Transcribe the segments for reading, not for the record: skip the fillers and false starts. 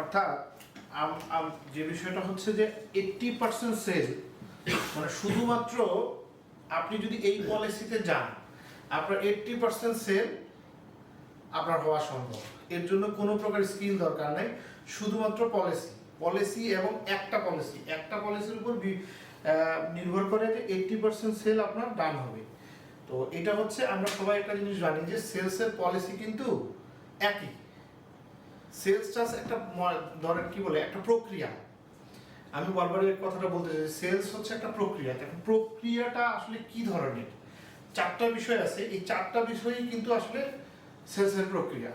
অর্থাৎ যে বিষয়টা হচ্ছে যে 80% সেল, মানে শুধুমাত্র আপনি যদি এই পলিসিতে যান আপনার 80% সেল আপনার হওয়া সম্ভব। এর জন্য কোনো প্রকার স্কিল দরকার নাই, শুধুমাত্র পলিসি এবং একটা পলিসির উপর নির্ভর করে যে 80% সেল আপনার ডান হবে। তো এটা হচ্ছে আমরা সবাই একটা জিনিস জানি যে সেলসের পলিসি কিন্তু একই। সেলসটা একটা ধরেন কি বলে একটা প্রক্রিয়া। আমি বারবার এই কথাটা বলতে চাই, সেলস হচ্ছে একটা প্রক্রিয়া। দেখুন প্রক্রিয়াটা আসলে কি ধরনের, চারটা বিষয় আছে, এই চারটা বিষয়ই কিন্তু আসলে সেলসের প্রক্রিয়া।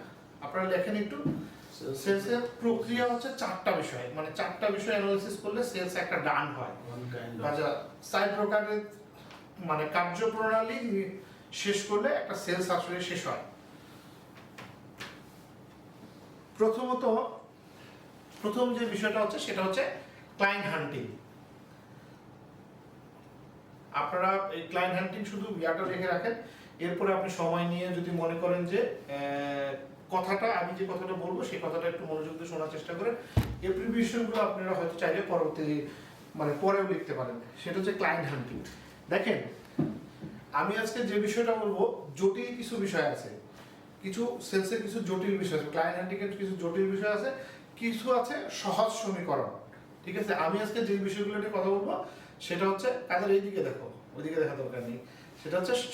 আপনারা লেখেন একটু, সেলসের প্রক্রিয়া হচ্ছে চারটা বিষয়, মানে চারটা বিষয় অ্যানালিসিস করলে সেলস একটা ডান হয়। আচ্ছা, সাইড প্রকারের মানে কার্যপ্রণালী শেষ করলে একটা সেলস আসলে শেষ হয়। প্রথম যে বিষয়টা হচ্ছে সেটা হচ্ছে ক্লায়েন্ট হান্টিং। আপনারা এই ক্লায়েন্ট হান্টিং শুধু ইয়াটা রেখে রাখেন, এরপরে আপনি সময় নিয়ে যদি মনে করেন যে আমি যে কথাটা বলবো সেই কথাটা একটু মনোযোগ দিয়ে শোনার চেষ্টা করেন। এপ্রিভিয়েশনগুলো আপনারা হয়তো চাইলে পরবর্তী মানে পরেও লিখতে পারেন। সেটা হচ্ছে ক্লায়েন্ট হান্টিং। দেখেন আমি আজকে যে বিষয়টা বলবো, জটিল কিছু বিষয় আছে, কিছু সেলসের কিছু জটিল বিষয় আছে, ক্লায়েন্ট হান্টিং এর কিছু জটিল বিষয় আছে, কিছু আছে সহজ সমীকরণ। ঠিক আছে, আমি আজকে যে বিষয়গুলো নিয়ে কথা বলবো সেটা হচ্ছে কাজের এইদিকে দেখো, ওইদিকে দেখা দরকার নেই।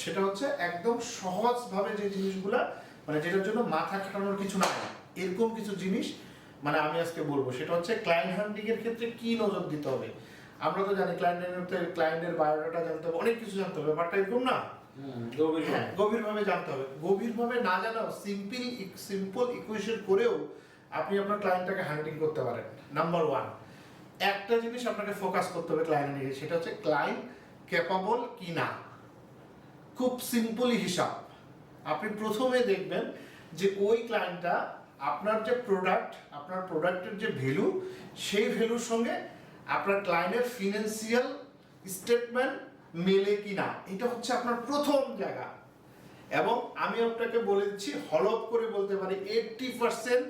সেটা হচ্ছে একদম সহজভাবে যে জিনিসগুলা মানে যেটার জন্য মাথা খাটানোর কিছু নাই, এরকম কিছু জিনিস মানে আমি আজকে বলবো। সেটা হচ্ছে ক্লায়েন্ট হান্টিং এর ক্ষেত্রে কি নজর দিতে হবে। আমরা তো জানি ক্লায়েন্টের বায়োডাটা জানতে হবে, অনেক কিছু জানতে হবে, ব্যাপারটা এরকম না, গভীরভাবে জানতে হবে। গভীরভাবে না জানাও সিম্পল ইকুয়েশন করেও আপনি আপনার ক্লায়েন্টটাকে হান্টিং করতে পারেন। নাম্বার 1, একটা জিনিস আপনাকে ফোকাস করতে হবে ক্লায়েন্ট নিয়ে, সেটা হচ্ছে ক্লায়েন্ট ক্যাপাবল কি না। খুব সিম্পলি হিসাব, আপনি প্রথমে দেখবেন যে ওই ক্লায়েন্টটা আপনার যে আপনার প্রোডাক্টের যে ভ্যালু, সেই ভ্যালুর সঙ্গে আপনার ক্লায়েন্টের ফিনান্সিয়াল স্টেটমেন্ট মেলে কিনা। এটা হচ্ছে আপনার প্রথম জায়গা। এবং আমি আপনাকে বলে দিচ্ছি, হলপ করে বলতে পারি 80%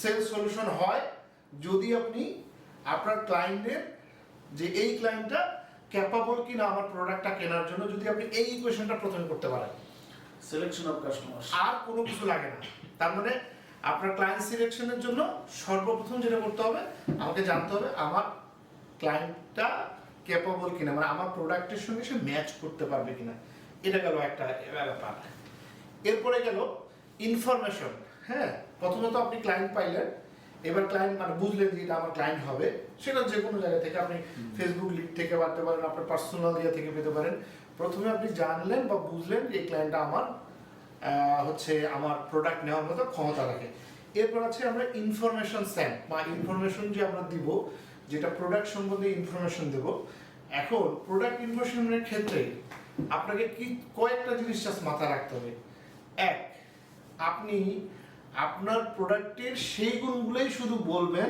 সেল সলিউশন হয় যদি আপনি আপনার ক্লায়েন্টের যে এই ক্লায়েন্টটা ক্যাপাবল কিনা আমার প্রোডাক্টটা কেনার জন্য, যদি আপনি এই ইকুয়েশনটা প্রথমে করতে পারেন, সিলেকশন অফ কাস্টমার, আর কোনো কিছু লাগে না। তার মানে আপনার ক্লায়েন্ট সিলেকশনের জন্য সর্বপ্রথম যেটা করতে হবে, আমাকে জানতে হবে আমার ক্লায়েন্টটা ক্যাপাবল কিনা, মানে আমার প্রোডাক্টের সঙ্গে সে ম্যাচ করতে পারবে কিনা। এটা গেল একটা ব্যাপার। এরপরে গেল ইনফরমেশন। হ্যাঁ, প্রথমত আপনি ক্লায়েন্ট পাইলেন, এবার ক্লায়েন্ট মানে বুঝলেন যে এটা আমার ক্লায়েন্ট হবে, সেটা যে কোনো জায়গা থেকে আপনি ফেসবুক লিড থেকে পারতে পারেন, আপনার পার্সোনাল ইয়ে থেকে পেতে পারেন। প্রথমে আপনি জানলেন বা বুঝলেন যে এই ক্লায়েন্টটা আমার হচ্ছে আমার প্রোডাক্ট নেওয়ার মতো ক্ষমতা রাখে। এরপর আছে আমরা ইনফরমেশন সেন্ড বা ইনফরমেশন যে আমরা দিব, যেটা প্রোডাক্ট সম্বন্ধে ইনফরমেশন দেব। এখন প্রোডাক্ট ইনফরমেশনের ক্ষেত্রে আপনাকে কি কয়েকটা জিনিস জাস্ট মাথায় রাখতে হবে। এক, আপনি আপনার প্রোডাক্টের সেই গুণগুলোই শুধু বলবেন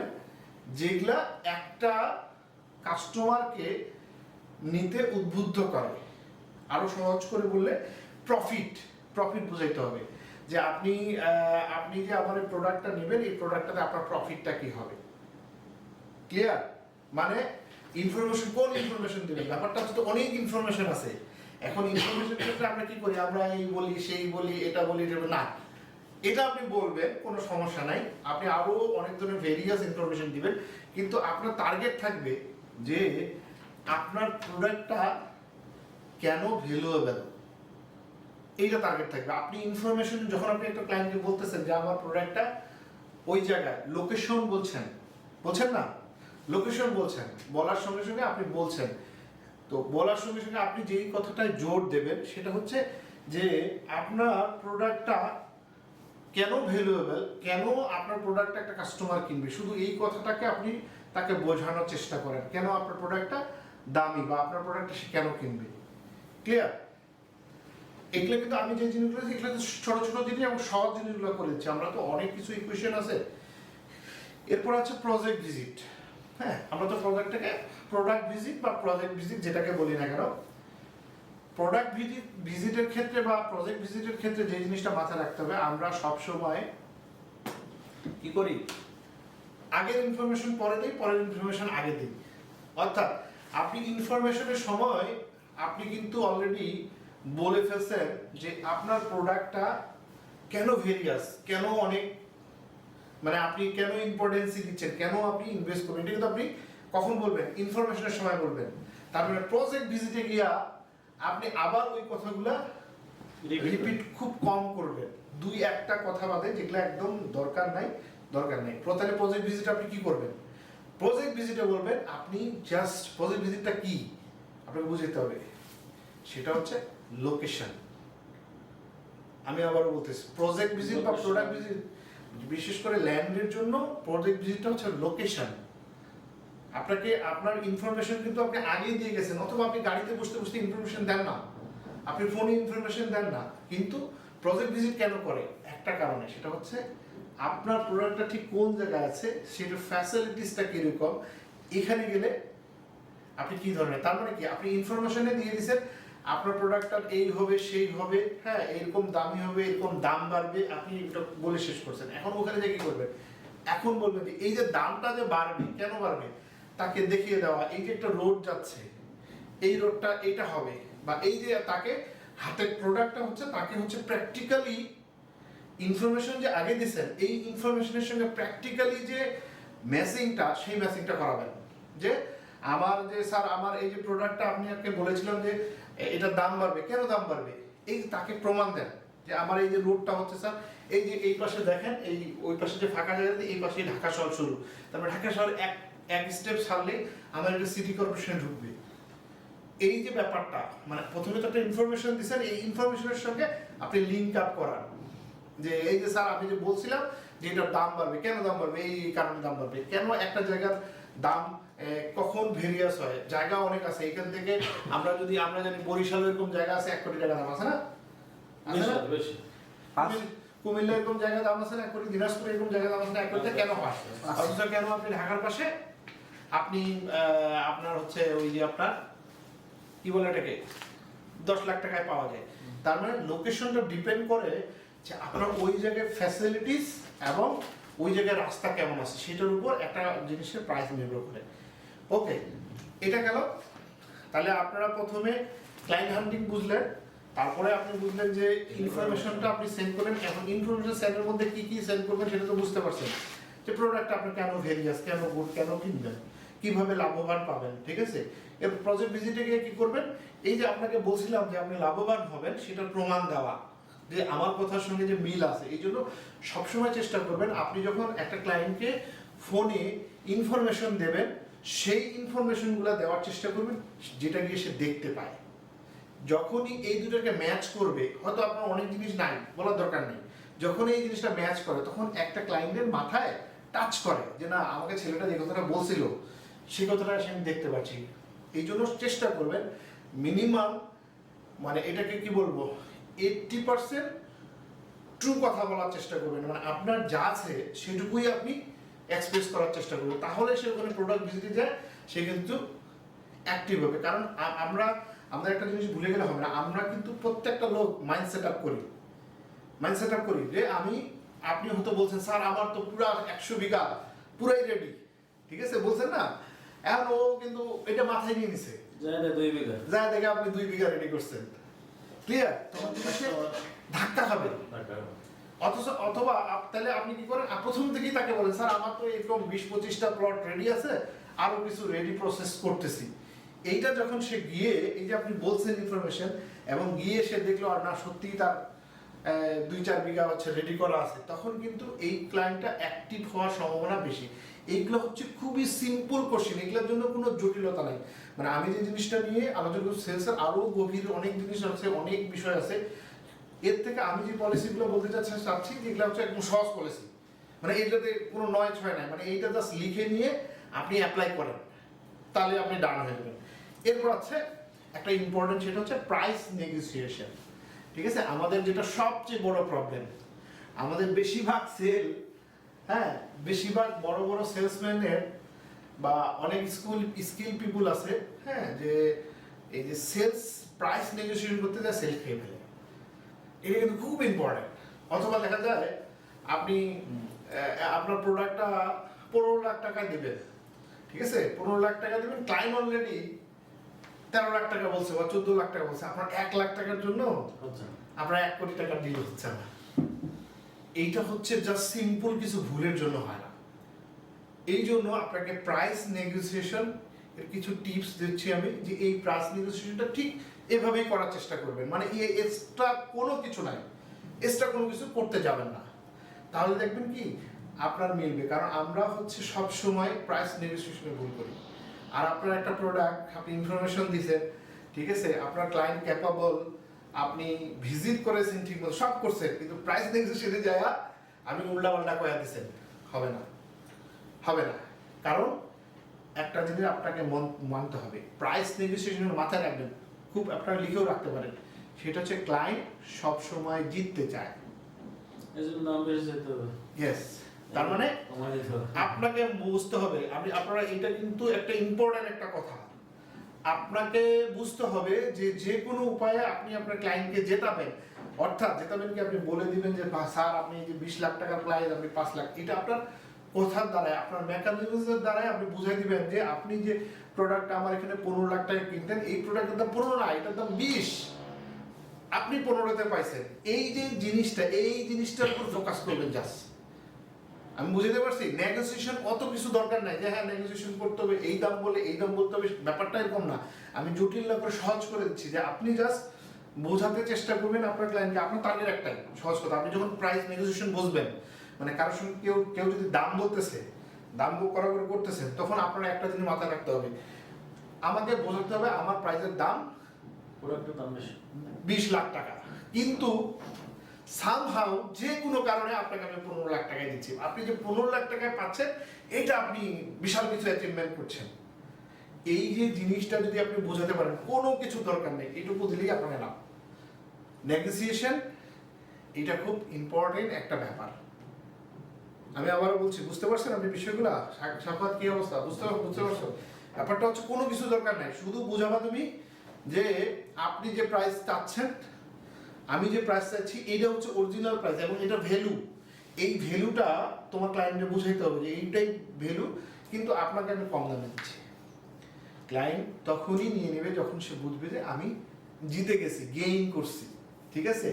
যেগুলা একটা কাস্টমারকে নিতে উদ্বুদ্ধ করে। আরো সহজ করে বললে প্রফিট বুঝাইতে হবে যে আপনি যে আমার এই প্রোডাক্টটা নেবেন, এই প্রোডাক্টটাতে আপনার প্রফিটটা কি হবে। ক্লিয়ার? মানে ইনফরমেশন, কোন ইনফরমেশন দিবেন, ব্যাপারটা হচ্ছে তো অনেক ইনফরমেশন আছে। এখন ইনফরমেশন ক্ষেত্রে আমরা কি করি, আমরা এই বলি সেই বলি এটা বলি না, এটা আপনি বলবেন কোনো সমস্যা নাই, আপনি আরো অনেক ধরনের ভেরিয়াস ইনফরমেশন দিবেন, কিন্তু আপনার টার্গেট থাকবে যে আপনার প্রোডাক্টটা কেন ভ্যালুয়েবল, এইটা টার্গেট থাকবে। আপনি ইনফরমেশন যখন আপনি একটা ক্লায়েন্টকে বলতেছেন যে আমার প্রোডাক্টটা ওই জায়গায়, লোকেশন বলছেন না, লোকেশন বলছেন, বলার সঙ্গে সঙ্গে আপনি বলছেন, তো বলার সঙ্গে সঙ্গে আপনি যেই কথাটায় জোর দেবেন সেটা হচ্ছে যে আপনার প্রোডাক্টটা কেন ভ্যালুয়েবল, কেন আপনার প্রোডাক্টটা একটা কাস্টমার কিনবে, শুধু এই কথাটাকে আপনি তাকে বোঝানোর চেষ্টা করেন, কেন আপনার প্রোডাক্টটা দামি বা আপনার প্রোডাক্টটা সে কেন কিনবে। ক্লিয়ার? এগুলো কিন্তু আমি যে জিনিসগুলো এগুলো ছোট ছোট জিনিস এবং সহজ জিনিসগুলো করে দিচ্ছি, আমরা তো অনেক কিছু ইকুয়েশন আছে। এরপর আছে প্রজেক্ট ভিজিট। হ্যাঁ, আমরা তো প্রোডাক্ট ভিজিট বা প্রজেক্ট ভিজিট যেটাকে বলি না কেন, প্রোডাক্ট ভিজিটের ক্ষেত্রে বা প্রজেক্ট ভিজিটের ক্ষেত্রে যে জিনিসটা মাথায় রাখতে হবে, আমরা সবসময় কি করি, আগের ইনফরমেশন পরে দিই, পরের ইনফরমেশন আগে দিই। অর্থাৎ আপনি ইনফরমেশনের সময় আপনি কিন্তু অলরেডি বলে ফেলছেন যে আপনার প্রোডাক্টটা কেন ভেরিয়াস, কেন অনেক, মানে আপনি কেন ইম্পর্টেন্সি দিচ্ছেন, কেন আপনি ইনভেস্ট করবেন, এটা কিন্তু আপনি কখন বলবেন? ইনফরমেশনের সময় বলবেন। তারপরে প্রজেক্ট ভিজিটে গিয়া আপনি আবার ওই কথাগুলা রিপিট খুব কম করবেন, দুই একটা কথা বাদে যেগুলো একদম দরকার নাই। তাহলে প্রজেক্ট ভিজিট আপনি কি করবেন? প্রজেক্ট ভিজিটে বলবেন আপনি জাস্ট প্রজেক্ট ভিজিটটা কি আপনাকে বুঝতে হবে, সেটা হচ্ছে লোকেশন। আমি আবারও বলতেছি, প্রজেক্ট ভিজিট বা প্রোডাক্ট ভিজিট, বিশেষ করে ল্যান্ডের জন্য প্রজেক্ট ভিজিটটা হচ্ছে লোকেশন। আপনাকে আপনার ইনফরমেশন কিন্তু আপনি আগেই দিয়ে গেছেন, অথবা আপনি গাড়িতে বসতে বসতে ইনফরমেশন দেন না, আপনি ফোনে ইনফরমেশন দেন না। কিন্তু প্রজেক্ট ভিজিট কেন করে? একটা কারণে, সেটা হচ্ছে আপনার প্রোডাক্টটা ঠিক কোন জায়গায় আছে, সেটার ফ্যাসিলিটিসটা কিরকম, এখানে গেলে আপনি কি ধরনের, তার মানে কি আপনি ইনফরমেশনে দিয়ে দিয়েছেন আপনার প্রোডাক্টটা এই হবে সেই হবে, হ্যাঁ এরকম দামি হবে, এরকম দাম বাড়বে, আপনি এটা বলে শেষ করছেন। এখন ওখানে যে কি করবেন? এখন বলবেন যে এই যে দামটা যে বাড়বে, কেন বাড়বে তাকে দেখিয়ে দেওয়া, এই যে একটা রোড যাচ্ছে, এই রোডটা এটা হবে, বা এই যে তাকে হাতের প্রোডাক্টটা হচ্ছে, তাকে হচ্ছে প্র্যাকটিক্যালি ইনফরমেশন যে আগে দিয়েছেন, এই ইনফরমেশনের সঙ্গে প্র্যাকটিক্যালি যে ম্যাচিংটা, সেই ম্যাচিংটা করাবেন। যে আমার যে স্যার আমার এই যে প্রোডাক্টটা আপনি আজকে বলেছিলাম যে এটা দাম বাড়বে, কেন দাম বাড়বে, এই তাকে প্রমাণ দেন যে আমার এই যে রোডটা হচ্ছে স্যার, এই যে এই পাশে দেখেন, এই ওই পাশে যে ফাঁকা জায়গা, এই পাশে ঢাকা শহর শুরু, তারপরে ঢাকা শহর এক স্টেপ ছাড়লে আমার এটা সিটি কর্পোরেশনে ঢুকবে। এই যে ব্যাপারটা, মানে প্রথমে তো একটা ইনফরমেশন দিচ্ছেন, এই ইনফরমেশনের সঙ্গে আপনি লিঙ্ক আপ করান যে এই যে স্যার আমি যে বলছিলাম যে এটার দাম বাড়বে, কেন দাম বাড়বে, এই কারণে দাম বাড়বে, কেন একটা জায়গার দাম কখন ভেরিয়াস হয়, জায়গা অনেক আছে, এখান থেকে আমরা জানি বরিশাল এরকম জায়গা আছে 1 কোটি টাকা দাম আছে না, কুমিল্লা এরকম জায়গা দাম আছে না 1 কোটি, দিনাজপুর এরকম জায়গা দাম আছে না 1 কোটি, কেন হয়? অথচ কেন আপনি ঢাকার পাশে আপনি আপনার হচ্ছে ওই যে আপনার কি বলে এটাকে 10 লাখ টাকায় পাওয়া যায়। তার মানে লোকেশনটা ডিপেন্ড করে যে আপনার ওই জায়গায় ফ্যাসিলিটিস এবং ওই জায়গায় রাস্তা কেমন আছে, সেটার উপর একটা জিনিসের প্রাইস নির্ভর করে। ওকে, এটা গেল। তাহলে আপনারা প্রথমে ক্লায়েন্ট হান্টিং বুঝলেন, তারপরে আপনি বুঝলেন যে ইনফরমেশনটা আপনি সেন্ড করলেন। এখন ইনফরমেশন সেন্ডের মধ্যে কি কি সেন্ড করবেন সেটা তো বুঝতে পারছেন, যে প্রোডাক্ট আপনি কেন ভেরিয়াস, কেন গুড, কেন কিনবেন, কিভাবে লাভবান পাবেন, ঠিক আছে। এবার প্রজেক্ট ভিজিটে গিয়ে কি করবেন? এই যে আপনাকে বলছিলাম যে আপনি লাভবান হবেন, সেটার প্রমাণ দেওয়া, যে আমার কথার সঙ্গে যে মিল আছে। এই জন্য সবসময় চেষ্টা করবেন আপনি যখন একটা ক্লায়েন্টকে ফোনে ইনফরমেশন দেবেন, সেই ইনফরমেশনগুলো দেওয়ার চেষ্টা করবেন যেটা গিয়ে সে দেখতে পায়। যখনই এই দুটোকে ম্যাচ করবে, হয়তো আপনার অনেক জিনিস নাই, বলার দরকার নেই, যখন এই জিনিসটা ম্যাচ করে তখন একটা ক্লায়েন্টের মাথায় টাচ করে যে না, আমাকে ছেলেটা যে কথাটা বলছিল সেই কথাটা সে আমি দেখতে পাচ্ছি। এই জন্য চেষ্টা করবেন মিনিমাম, মানে এটাকে কি বলবো, 80% ট্রু কথা বলার চেষ্টা করবেন, মানে আপনার যা আছে সেটুকুই আপনি এক্সপ্রেস করার চেষ্টা করবেন। তাহলে সে ওখানে প্রোডাক্ট ভিজিটে যায়, সে কিন্তু অ্যাক্টিভ হবে। কারণ আমরা একটা জিনিস ভুলে গেলে হবে না, আমরা কিন্তু প্রত্যেকটা লোক মাইন্ড সেট আপ করি যে আপনি হয়তো বলছেন স্যার আমার তো পুরো 100 বিঘা পুরাই রেডি, ঠিক আছে বলছেন না, এখন ও কিন্তু এটা মাথায় নিয়ে নিছে, যা দেখে আপনি 2 বিঘা রেডি করছেন, ক্লিয়ার, তখন ধাক্কা খাবে। অথবা তাহলে আপনি কি করেন, প্রথম থেকেই তাকে বলেন স্যার আমার তো এরকম 20-25টা প্লট রেডি আছে, আরো কিছু রেডি প্রসেস করতেছি। এইটা যখন সে গিয়ে, এই যে আপনি বলছেন ইনফরমেশন, এবং গিয়ে সে দেখলো আর না সত্যিই তার 2-4 বিঘা হচ্ছে রেডি করা আছে, তখন কিন্তু এই ক্লায়েন্টটা অ্যাক্টিভ হওয়ার সম্ভাবনা বেশি। এইগুলো হচ্ছে খুবই সিম্পল কোশ্চেন, এগুলোর জন্য কোনো জটিলতা নাই। মানে আমি যে জিনিসটা নিয়ে আলোচনা করছি, সেলসের আরো গভীর অনেক জিনিস আছে, অনেক বিষয় আছে। এর থেকে আমি যে পলিসিগুলো বলতে চাচ্ছি যেগুলো হচ্ছে একদম সহজ পলিসি, মানে এইটাতে কোনো নয় ছয় নাই, মানে এইটা জাস্ট লিখে নিয়ে আপনি অ্যাপ্লাই করেন, তাহলে আপনি ডান হয়ে যাবেন। এরপর আছে একটা ইম্পর্টেন্ট, সেটা হচ্ছে প্রাইস নেগোসিয়েশন, ঠিক আছে। আমাদের যেটা সবচেয়ে বড় প্রবলেম, আমাদের বেশিরভাগ বেশিরভাগ বড় বড় সেলসম্যানের বা অনেক স্কিল পিপুল আছে, হ্যাঁ, যে এই যে সেলস প্রাইস নেগোসিয়েশন করতে যায় সেল খেয়ে ফেলে। এটা কিন্তু খুব ইম্পর্টেন্ট। অথবা দেখা যায় আপনি আপনার প্রোডাক্টটা 15 লাখ টাকা দিবেন, ঠিক আছে? 15 লাখ টাকা দিবেন, ক্লায়েন্ট অলরেডি 13 লাখ টাকা বলছে বা 14 লাখ টাকা বলছে, আপনার 1 লাখ টাকার জন্য আচ্ছা আপনার 1 কোটি টাকা ডিল হচ্ছে না। এইটা হচ্ছে জাস্ট সিম্পল কিছু ভুলের জন্য হয় না। এই জন্য আপনাকে প্রাইস নেগোসিয়েশন এর কিছু টিপস দিচ্ছি আমি, যে এই প্রাইস নেগোসিয়েশনটা ঠিক এভাবেই করার চেষ্টা করবেন, মানে এক্সট্রা কোনো কিছু নাই, এক্সট্রা কোনো কিছু করতে যাবেন না, তাহলে দেখবেন কি আপনার মিলবে। কারণ আমরা হচ্ছে সব সময় প্রাইস নেগোসিয়েশনে ভুল করি। আর আপনার একটা প্রোডাক্ট আপনি ইনফরমেশন দিয়েছেন, ঠিক আছে, আপনার ক্লায়েন্ট ক্যাপাবল, আপনি ভিজিট করেছেন ঠিক মতো সব করছেন, কিন্তু প্রাইস নেগোসিয়েশনে যায় আমি উল্টাপাল্টা কয়া দিচ্ছেন, হবে না, হবে না। কারণ একটা জিনিস আপনাকে মানতে হবে, প্রাইস নেগোসিয়েশনের মাথায় রাখবেন, খুব আপনারা লিখেও রাখতে পারেন, সেটা হচ্ছে ক্লায়েন্ট সব সময় জিততে চায়। এই জন্য দাম বেশি যেতে হবে। ইয়েস, তার মানে কমাই দিতে হবে। আপনাকে বুঝতে হবে, আপনারা এটা কিন্তু একটা ইম্পর্টেন্ট একটা কথা, আপনাকে বুঝতে হবে যে যে কোনো উপায়ে আপনি আপনার ক্লায়েন্টকে জেতাবেন। অর্থাৎ জেতাবেন কি, আপনি বলে দিবেন যে স্যার আপনি যে 20 লাখ টাকার প্রাইস আপনি 5 লাখ, এটা আপনার কথার দ্বারাই, আপনার মেকানিজমের দ্বারাই আপনি বুঝাই দিবেন যে আপনি যে প্রোডাক্ট আমার এখানে 15 লাখ টাকা কিনতেন, এই প্রোডাক্টের দাম 15 না, এটার দাম 20, আপনি 15তে পাইছেন। এই যে জিনিসটা, এই জিনিসটার উপর ফোকাস করবেন জাস্ট। আমি বুঝতে পারছি নেগোসিয়েশন অত কিছু দরকার নাই যে হ্যাঁ নেগোসিয়েশন করতে হবে, এই দাম বলে এই দাম বলতে হবে, ব্যাপারটা এরকম না। আমি জটিল না করে সহজ করে দিচ্ছি, যে আপনি জাস্ট বোঝাতে চেষ্টা করবেন আপনার ক্লায়েন্টকে। আপনার টার্গেট একটাই, সহজ কথা, আপনি যখন প্রাইস নেগোসিয়েশন বুঝবেন, মানে কারোর সঙ্গে কেউ যদি দাম বলতেছে, দাম করাকরি করতেছে, তখন আপনার একটা জিনিস মাথায় রাখতে হবে, আমাকে বোঝাতে হবে আমার প্রাইসের দাম প্রোডাক্টের দাম বেশি 20 লাখ টাকা, কিন্তু সামহাউ যে কোনো কারণে আপনাকে আমি 15 লাখ টাকায় দিচ্ছি। আপনি যে 15 লাখ টাকায় পাচ্ছেন, এটা আপনি বিশাল কিছু অ্যাচিভমেন্ট করছেন। এই যে জিনিসটা যদি আপনি বোঝাতে পারেন, কোনো কিছু দরকার নেই, এটুকু দিলেই আপনাকে নাম। নেগোসিয়েশন এটা খুব ইম্পর্টেন্ট একটা ব্যাপার। আমি আবারও বলছি, বুঝতে পারছেন আপনি বিষয়গুলো? সাফাত কি অবস্থা, বুঝতে পারছো? ব্যাপারটা হচ্ছে কোনো কিছু দরকার নাই, শুধু বোঝাবা তুমি যে আপনি যে প্রাইস চাচ্ছেন, আমি যে প্রাইস চাচ্ছি, এটা হচ্ছে অরিজিনাল প্রাইস এবং এটা ভ্যালু। এই ভ্যালুটা তোমার ক্লায়েন্টকে বুঝাইতে হবে যে এইটাই ভ্যালু, কিন্তু আপনাকে আমি কম দামে দিচ্ছি। ক্লায়েন্ট তখনই নিয়ে নেবে যখন সে বুঝবে যে আমি জিতে গেছি, গেইন করছি, ঠিক আছে?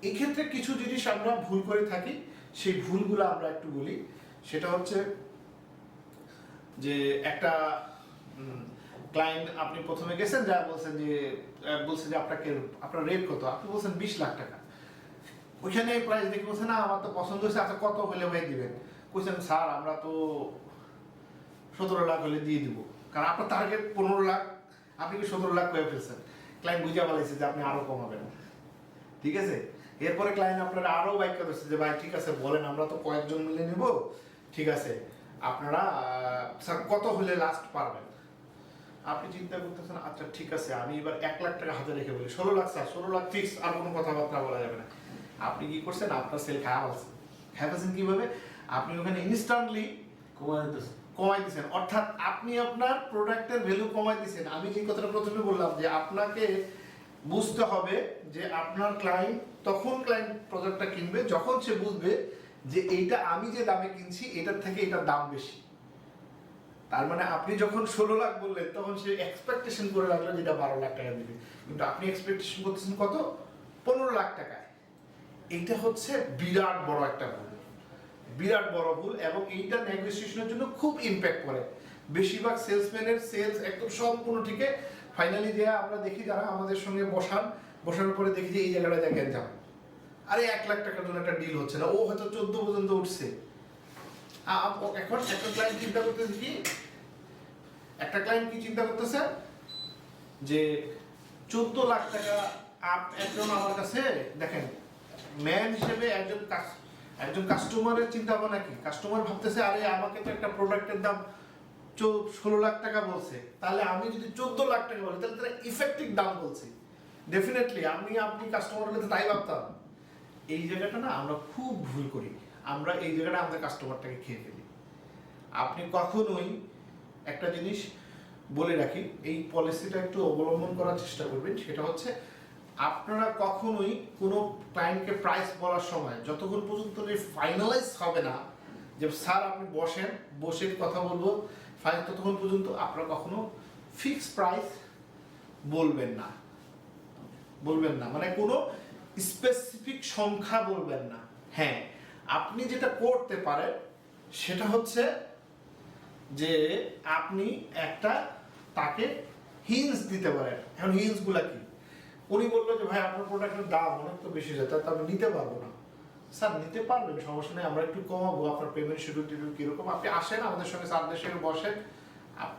এক্ষেত্রে কিছু জিনিস আমরা ভুল করে থাকি, সেই ভুলগুলো আমরা একটু বলি। সেটা হচ্ছে যে একটা ক্লায়েন্ট, আপনি প্রথমে গেছেন, যা বলছেন যে আপনার রেট কত, আপনি বলছেন 20 লাখ টাকা। ওইখানে প্রাইস দেখে বলছেন না আমার তো পছন্দ হয়েছে, আচ্ছা কত হলে ভাই দিবেন? বলছেন স্যার আমরা তো 17 লাখ হলে দিয়ে দিব, কারণ আপনার টার্গেট 15 লাখ, আপনি কি 17 লাখ করে ফেলছেন। ক্লায়েন্ট বুঝে বলেছে যে আপনি আরো কমাবেন, ঠিক আছে? এরপরে ক্লায়েন্ট আপনারা আরো বাইক করছে যে ভাই ঠিক আছে বলেন, আমরা তো কয়েকজন মিলে নিব, ঠিক আছে আপনারা স্যার কত হলে লাস্ট পারবেন? আপনি চিন্তা করতেছেন, আচ্ছা ঠিক আছে আমি এবার 1 লাখ টাকা হাতে রেখে বলি 16 লাখ স্যার, 16 লাখ ফিক্স, আর কোনো কথাবার্তা বলা যাবে না। আপনি কি করছেন, আপনার সেল খাওয়াছেন কিভাবে? আপনি ওখানে ইনস্ট্যান্টলি কমাই দিচ্ছেন, অর্থাৎ আপনি আপনার প্রোডাক্টের ভ্যালু কমাই দিচ্ছেন। আমি যে কথাটা প্রথমে বললাম যে আপনাকে বুঝতে হবে যে আপনার ক্লায়েন্ট প্রোডাক্টটা কিনবে যখন সে বুঝবে যে এইটা আমি যে দামে কিনছি এটার থেকে এটার দাম বেশি। তার মানে আপনি যখন 16 লাখ বললেন, তখন সে এক্সপেকটেশন করে রাখলো যেটা 12 লাখ টাকা দিবে, কিন্তু আপনি এক্সপেকটেশন করতেছেন কত? 15 লাখ টাকায়। এইটা হচ্ছে বিরাট বড় একটা ভুল, বিরাট বড় ভুল, এবং এইটা নেগোসিয়েশনের জন্য খুব ইম্প্যাক্ট করে। বেশিরভাগ সেলসম্যানের সেলস একদম সম্পূর্ণ ঠিক, ফাইনালি যে আমরা দেখি যারা আমাদের সঙ্গে বসানোর পরে দেখি যে এই জায়গাটা দেখেন যান, আরে 1 লাখ টাকার জন্য একটা ডিল হচ্ছে না, ও হয়তো 14 পর্যন্ত উঠছে। এখন একটা ক্লায়েন্ট চিন্তা করতেছে যে 14 লাখ টাকা একজন আমার কাছে, দেখেন ম্যান হিসেবে একজন কাস্টমারের চিন্তা ভাবনা কি, কাস্টমার ভাবতেছে আরে আমাকে তো একটা প্রোডাক্টের দাম 16 লাখ টাকা বলছে, তাহলে আমি যদি 14 লাখ টাকা বলি তাহলে তারা ইফেক্টিভ দাম বলছে। ডেফিনেটলি আপনি কাস্টমার হলে তো তাই ভাবতাম। এই জায়গাটা না আমরা খুব ভুল করি, আমরা এই জায়গাটা আমাদের কাস্টমারটাকে খেয়ে ফেলি। আপনি কখনোই একটা জিনিস বলে রাখি, এই পলিসিটা একটু অবলম্বন করার চেষ্টা করবেন, সেটা হচ্ছে আপনারা কখনোই কোনো ক্লায়েন্টকে প্রাইস বলার সময় যতক্ষণ পর্যন্ত ফাইনালাইজ হবে না, যে স্যার আপনি বসেন, বসে কথা বলবো ফাইন, ততক্ষণ পর্যন্ত আপনারা কখনো ফিক্সড প্রাইস বলবেন না, বলবেন না, মানে কোনো স্পেসিফিক সংখ্যা বলবেন না। হ্যাঁ, আপনি যেটা করতে পারেন সেটা হচ্ছে যে আপনি একটা তাকে হিন্টস দিতে পারেন। এখন হিন্টস গুলা কি? উনি বললো যে ভাই আপনার প্রোডাক্টের দাম অনেক তো বেশি যায়, তাই তো আমি নিতে পারবো না। স্যার নিতে পারবেন, সমস্যা নেই, আমরা একটু কমাবো, আপনার পেমেন্ট শিডিউল টিডিউল কিরকম, আপনি আসেন আমাদের সঙ্গে স্যারদের সঙ্গে বসেন,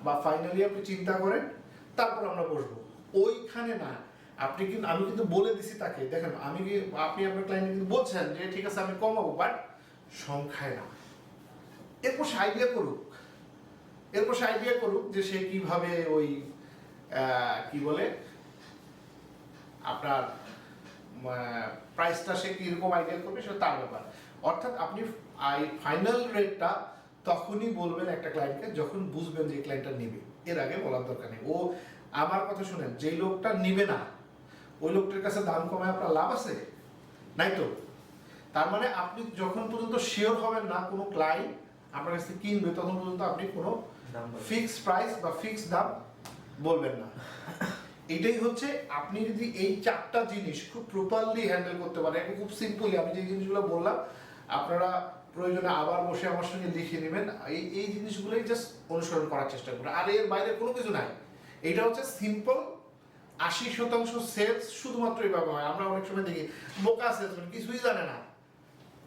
বা ফাইনালি আপনি চিন্তা করেন, তারপর আমরা বসবো। ওইখানে না, আপনি কিন্তু, আমি কিন্তু বলে দিছি তাকে, দেখেন আমি আপনি আপনার ক্লায়েন্ট কিন্তু বলছেন যে ঠিক আছে আমি কমাবো, বাট সংখ্যায় না। এরপর সে আইডিয়া করুক, এরপর সে আইডিয়া করুক যে সে কিভাবে ওই কি বলে আপনার প্রাইসটা সে কিরকম আইডিয়া করবে সেটা তার ব্যাপার। অর্থাৎ আপনি ফাইনাল রেটটা তখনই বলবেন একটা ক্লায়েন্টকে যখন বুঝবেন যে ক্লায়েন্টটা নেবে, এর আগে বলার দরকার নেই। ও আমার কথা শুনেন, যে লোকটা নিবে না ওই লোকটার কাছে দাম কমায় আপনার লাভ আছে? নাই তো। তার মানে আপনি যখন পর্যন্ত শিওর হবেন না কোনো ক্লায়েন্ট আপনার কাছে কিনবে, তখন পর্যন্ত আপনি কোনো ফিক্সড প্রাইস বা ফিক্সড দাম বলবেন না। এটাই হচ্ছে, আপনি যদি এই চারটা জিনিস খুব প্রপারলি হ্যান্ডেল করতে পারেন, খুব সিম্পলি আমি যে জিনিসগুলো বললাম আপনারা প্রয়োজনে আবার বসে আমার সঙ্গে লিখে নেবেন, এই জিনিসগুলোই জাস্ট অনুসরণ করার চেষ্টা করুন, আর এর বাইরে কোনো কিছু নাই। এটা হচ্ছে সিম্পল 80% সেলস শুধুমাত্র এইভাবে হয়। আমরা অনেক সময় দেখি বোকা সেলসম্যান, কিছুই জানে না,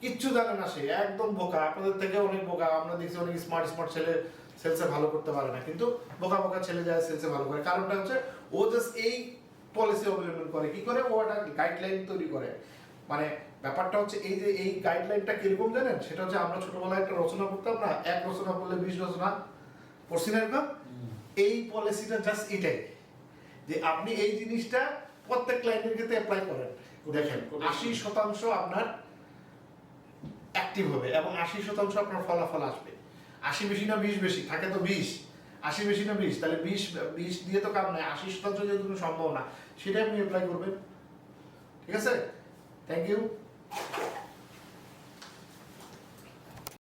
কিচ্ছু জানে না, সে একদম বোকা, আপনাদের থেকে অনেক বোকা। আমরা দেখছি অনেক স্মার্ট ছেলে সেলসে ভালো করতে পারে না, কিন্তু বোকা ছেলে যায় সেলসে ভালো করে। কারণটা হচ্ছে ও জাস্ট এই পলিসি অবলম্বন করে, কি করে, ও একটা গাইডলাইন তৈরি করে। মানে ব্যাপারটা হচ্ছে এই যে এই গাইডলাইনটা কিরকম জানেন, সেটা হচ্ছে আমরা ছোটবেলায় একটা রচনা করতাম না, এক রচনা করলে 20 রচনা পড়ছি না এরকম। এই পলিসিটা জাস্ট এটাই, যে আপনি এই জিনিসটা প্রত্যেক ক্লায়েন্টের ক্ষেত্রে অ্যাপ্লাই করেন, দেখেন 80% আপনার অ্যাক্টিভ হবে এবং 80% আপনার ফলাফল আসবে। 80 বেশি না 20 বেশি, থাকে তো 20, 80 বেশি না 20, তাহলে 20 দিয়ে তো কাম নাই, 80% যেহেতু কোনো সম্ভব না, সেটা আপনি অ্যাপ্লাই করবেন। ঠিক আছে, থ্যাংক ইউ।